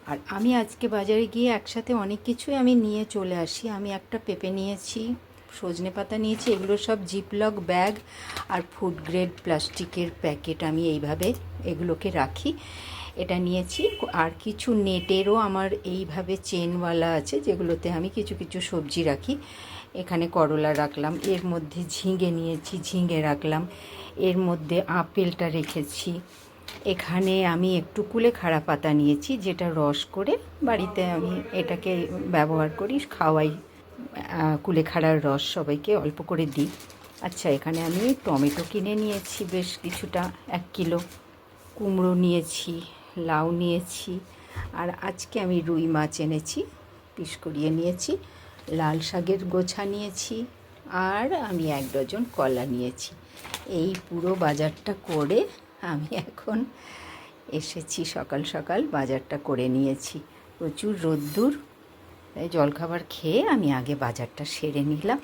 আর আমি আজকে বাজারে গিয়ে একসাথে অনেক কিছুই আমি নিয়ে চলে আসি। আমি একটা পেঁপে নিয়েছি, সজনে পাতা নিয়েছি, এগুলো সব জিপলক ব্যাগ আর ফুড গ্রেড প্লাস্টিকের প্যাকেট আমি এইভাবে এগুলোকে রাখি। এটা নিয়েছি। আর কিছু নেটেরও আমার এইভাবে চেনওয়ালা আছে, যেগুলোতে আমি কিছু কিছু সবজি রাখি। এখানে করলা রাখলাম, এর মধ্যে ঝিঙে নিয়েছি, ঝিঙে রাখলাম, এর মধ্যে আপেলটা রেখেছি। এখানে আমি একটু কুলেখাড়া পাতা নিয়েছি, যেটা রস করে বাড়িতে আমি এটাকে ব্যবহার করি, খাওয়াই। কুলেখাড়ার রস সবাইকে অল্প করে দিই। আচ্ছা, এখানে আমি টমেটো কিনে নিয়েছি বেশ কিছুটা, 1 কিলো। কুমড়ো নিয়েছি, লাউ নিয়েছি, আর আজকে আমি রুই মাছ এনেছি, পিস করিয়ে নিয়েছি। লাল শাকের গোছা নিয়েছি, আর আমি 1 ডজন কলা নিয়েছি। এই পুরো বাজারটা করে আমি এখন এসেছি, সকাল সকাল বাজারটা করে নিয়েছি। প্রচুর রোদ্দুর, তাই জলখাবার খেয়ে আমি আগে বাজারটা সেরে নিলাম।